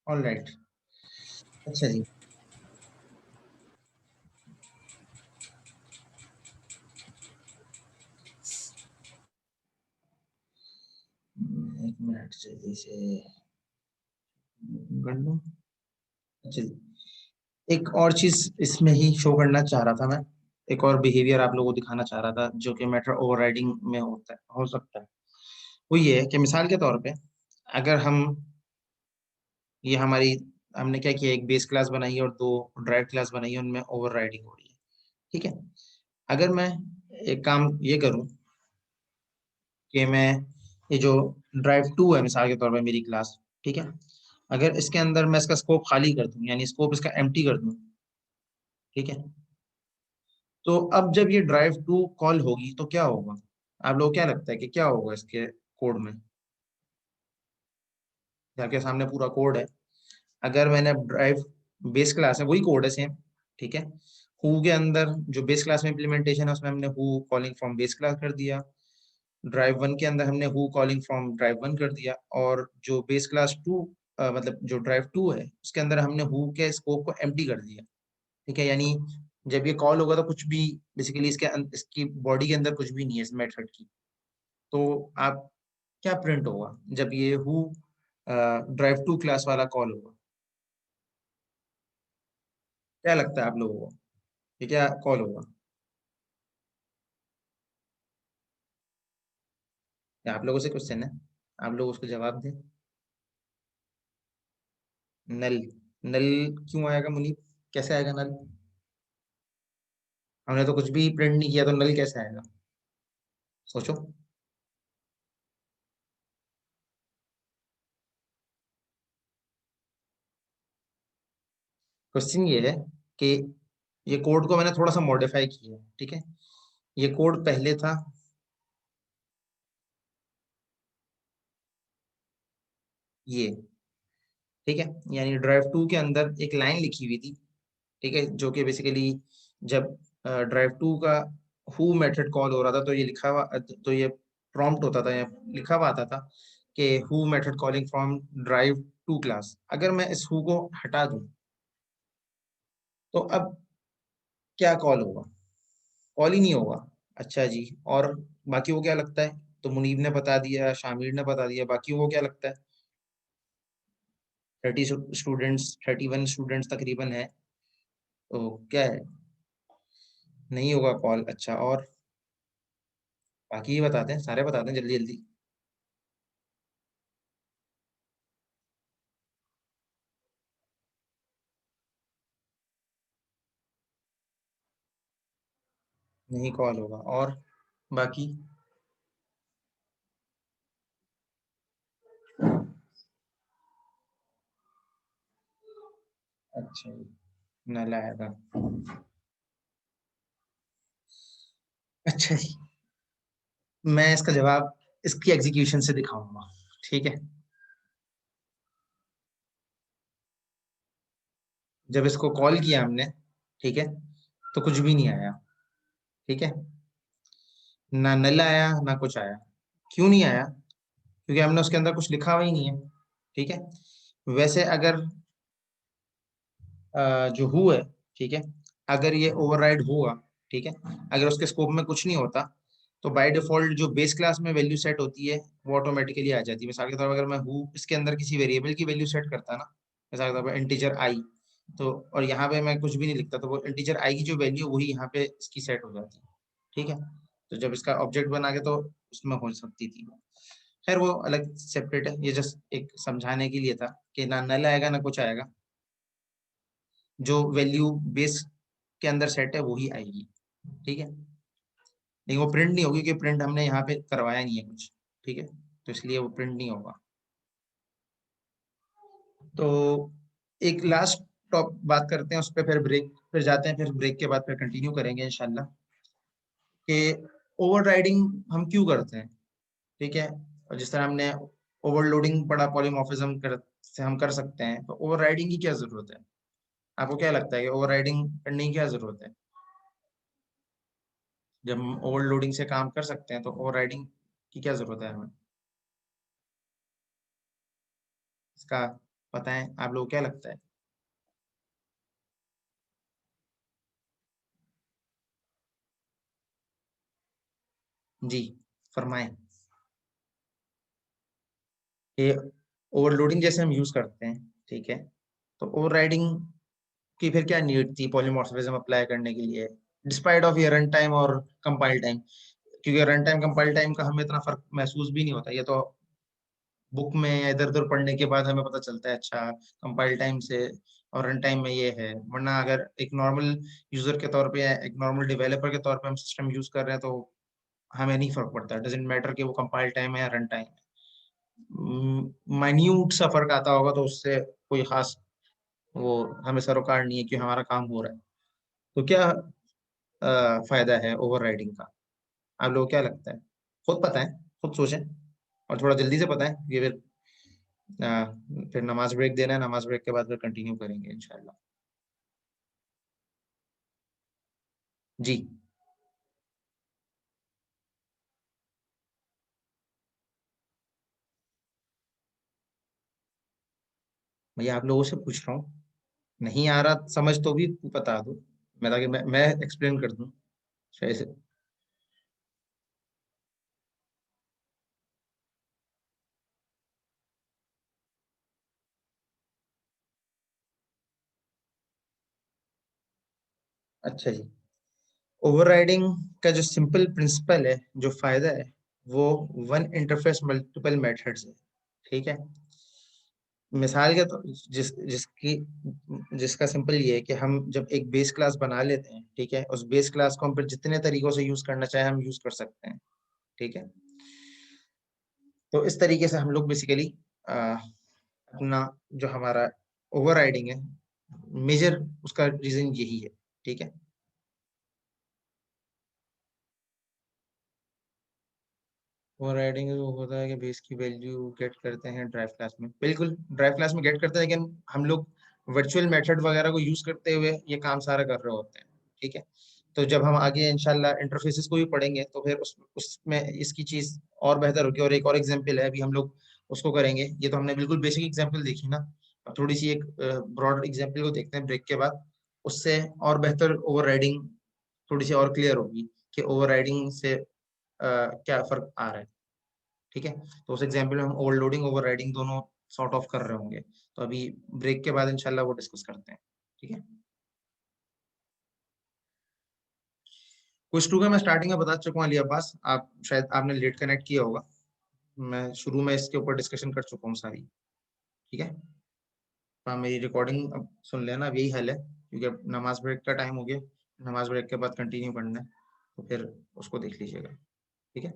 All right. अच्छा जी। एक minute जल्दी से कर लूं। अच्छा जी, एक और चीज इसमें ही शो करना चाह रहा था मैं। एक और बिहेवियर आप लोगों को दिखाना चाह रहा था जो कि मैटर ओवरराइडिंग में होता है, हो सकता है। वो ये है कि मिसाल के तौर पे अगर हम ये हमारी हमने क्या किया, एक बेस क्लास बनाई है और दो ड्राइव क्लास बनाई है, उनमें ओवरराइडिंग हो रही है। ठीक है। अगर मैं एक काम ये करूं कि मैं ये जो ड्राइव टू है मिसाल के तौर पे मेरी क्लास, ठीक है, अगर इसके अंदर मैं इसका स्कोप खाली कर दूं, यानी स्कोप इसका एम्प्टी कर दूं, ठीक है, तो अब जब ये ड्राइव टू कॉल होगी तो क्या होगा? आप लोग क्या लगता है कि क्या होगा इसके कोड में? आपके सामने पूरा कोड है। अगर मैंने ड्राइव बेस क्लास है, वही कोड है सेम, ठीक है। हु के अंदर जो बेस क्लास में इम्प्लीमेंटेशन है उसमें हमने who calling from base class कर दिया। ड्राइव वन के अंदर हमने who calling from drive one कर दिया। और जो बेस क्लास टू मतलब जो ड्राइव टू है उसके अंदर हमने हु के स्कोप को एम्प्टी कर दिया। ठीक है, यानी जब ये कॉल होगा तो कुछ भी बेसिकली इसकी बॉडी के अंदर कुछ भी नहीं है इस मेथड की। तो आप क्या प्रिंट होगा जब ये हु ड्राइव टू क्लास वाला कॉल होगा? क्या लगता है आप लोगों को ये क्या कॉल होगा? या आप लोगों से क्वेश्चन है, आप लोग उसको जवाब दें। नल। नल क्यों आएगा मुनीब? कैसे आएगा नल? हमने तो कुछ भी प्रिंट नहीं किया, तो नल कैसे आएगा? सोचो। क्वेश्चन ये है कि ये कोड को मैंने थोड़ा सा मॉडिफाई किया है, ठीक है। ये कोड पहले था ये, ठीक है, यानी ड्राइव टू के अंदर एक लाइन लिखी हुई थी, ठीक है, जो कि बेसिकली जब ड्राइव टू का हु मेथड कॉल हो रहा था तो ये लिखा हुआ, तो ये प्रॉम्प्ट होता था या लिखा हुआ आता था कि who method calling from drive to class. अगर मैं इस हु को हटा दूं तो अब क्या कॉल होगा? कॉल ही नहीं होगा। अच्छा जी। और बाकी वो क्या लगता है? तो मुनीब ने बता दिया, शामिर ने बता दिया, बाकी वो क्या लगता है? 30 स्टूडेंट्स, 31 स्टूडेंट्स तकरीबन है। तो क्या है? नहीं होगा कॉल। अच्छा, और बाकी ये बताते हैं, सारे बताते हैं जल्दी जल्दी। नहीं कॉल होगा। और बाकी? अच्छा जी, नल आएगा। अच्छा जी, मैं इसका जवाब इसकी एग्जीक्यूशन से दिखाऊंगा, ठीक है। जब इसको कॉल किया हमने, ठीक है, तो कुछ भी नहीं आया, ठीक है, ना नल आया ना कुछ आया। क्यों नहीं आया? क्योंकि हमने उसके अंदर कुछ लिखा हुआ ही नहीं है, ठीक है। वैसे अगर जो हु है, ठीक है, अगर ये ओवरराइड हुआ, ठीक है, अगर उसके स्कोप में कुछ नहीं होता तो बाय डिफॉल्ट जो बेस क्लास में वैल्यू सेट होती है वो ऑटोमेटिकली आ जाती है। मिसाल के तौर पर अगर मैं हु इसके अंदर किसी वेरिएबल की वैल्यू सेट करता ना, मिसाल के तौर पर इंटीजर आई, तो और यहाँ पे मैं कुछ भी नहीं लिखता तो वो इंटीजर आई की जो वैल्यू वही यहाँ पे इसकी सेट हो जाती है, ठीक है। तो जब इसका ऑब्जेक्ट बना के तो उसमें हो सकती थी। खैर वो अलग सेपरेट है, ये जस्ट एक समझाने के लिए था कि ना नल आएगा ना कुछ आएगा, जो वैल्यू बेस के अंदर सेट है वही आएगी, ठीक है। लेकिन वो प्रिंट नहीं होगी क्योंकि प्रिंट हमने यहाँ पे करवाया नहीं है कुछ, ठीक है, तो इसलिए वो प्रिंट नहीं होगा। तो एक लास्ट टॉप बात करते हैं, उस पर फिर ब्रेक, फिर जाते हैं, फिर ब्रेक के बाद फिर कंटिन्यू करेंगे इंशाल्लाह कि ओवरराइडिंग हम क्यों करते हैं, ठीक है। और जिस तरह हमने ओवरलोडिंग पढ़ा, पॉलीमॉर्फिज्म कर से हम कर सकते हैं, तो ओवरराइडिंग की क्या जरूरत है? आपको क्या लगता है कि ओवरराइडिंग करने की क्या जरूरत है? जब हम ओवरलोडिंग से काम कर सकते हैं तो ओवरराइडिंग की क्या जरूरत है हमें इसका? पता है आप लोगों को क्या लगता है? जी, फरमाएं। ये ओवरलोडिंग जैसे हम यूज करते हैं, ठीक है, तो ओवरराइडिंग की फिर क्या नीड थी पॉलीमॉर्फिज्म अप्लाई करने के लिए, डिस्पाइट ऑफ ये रन टाइम और कंपाइल टाइम? क्योंकि रन टाइम कंपाइल टाइम का हमें इतना फर्क महसूस भी नहीं होता, ये तो बुक में या इधर उधर पढ़ने के बाद हमें पता चलता है अच्छा कंपाइल टाइम से और रन टाइम में ये है। वरना अगर एक नॉर्मल यूजर के तौर पे या एक नॉर्मल डेवलपर के तौर पे हम सिस्टम यूज कर रहे हैं तो हमें नहीं फर्क पड़ता, डजेंट मैटर कि वो कंपाइल टाइम है या रन टाइम है। माइन्यूट सा फर्क आता होगा तो उससे कोई खास वो हमें सरोकार नहीं है कि हमारा काम हो रहा है। तो क्या फायदा है ओवरराइडिंग का? आप लोगों को क्या लगता है? खुद पता है, खुद सोचें, और थोड़ा जल्दी से पता है ये फिर नमाज ब्रेक देना है, नमाज ब्रेक के बाद फिर कंटिन्यू करेंगे इंशाल्लाह। जी। मैं आप लोगों से पूछ रहा हूँ, नहीं आ रहा समझ तो भी बता दो, मैं ताकि मैं एक्सप्लेन कर दूं सही से। अच्छा जी, ओवरराइडिंग का जो सिंपल प्रिंसिपल है, जो फायदा है, वो वन इंटरफेस मल्टीपल मेथड्स है, ठीक है। मिसाल के तो जिसका सिंपल ये है कि हम जब एक बेस क्लास बना लेते हैं, ठीक है, उस बेस क्लास को हम फिर जितने तरीकों से यूज करना चाहे हम यूज कर सकते हैं, ठीक है। तो इस तरीके से हम लोग बेसिकली अपना जो हमारा ओवरराइडिंग है, मेजर उसका रीजन यही है, ठीक है। ओवरराइडिंग वो होता है कि बेस की वैल्यू गेट करते हैं ड्राइव क्लास में, बिल्कुल ड्राइव क्लास में गेट करते हैं, लेकिन हम लोग वर्चुअल मेथड वगैरह को यूज करते हुए ये काम सारा कर रहे होते हैं, ठीक है। तो जब हम आगे इंशाल्लाह इंटरफेसेस को भी पढ़ेंगे तो फिर उसमें इसकी चीज और बेहतर होगी। और एक और एग्जांपल है, अभी हम लोग उसको करेंगे, ये तो हमने बिल्कुल बेसिक एग्जांपल देखी ना, अब थोड़ी सी एक ब्रॉड एग्जांपल को देखते हैं ब्रेक के बाद, उससे और बेहतर ओवरराइडिंग थोड़ी सी और क्लियर होगी कि ओवरराइडिंग से क्या फर्क आ रहा है, ठीक है। तो उस एग्जाम्पल में हम ओवरलोडिंग ओवरराइडिंग दोनों सॉर्ट ऑफ कर रहे होंगे, तो अभी ब्रेक के बाद इंशाल्लाह वो डिस्कस करते हैं, ठीक है। क्विज टू का मैं स्टार्टिंग में बता चुका हूँ अली अब्बास, आप शायद आपने लेट कनेक्ट किया होगा, मैं शुरू में इसके ऊपर डिस्कशन कर चुका हूँ सारी, ठीक है। तो आप मेरी रिकॉर्डिंग अब सुन लेना, अब यही हल है, क्योंकि अब नमाज ब्रेक का टाइम हो गया, नमाज ब्रेक के बाद कंटिन्यू करना है, तो फिर उसको देख लीजिएगा, ठीक है।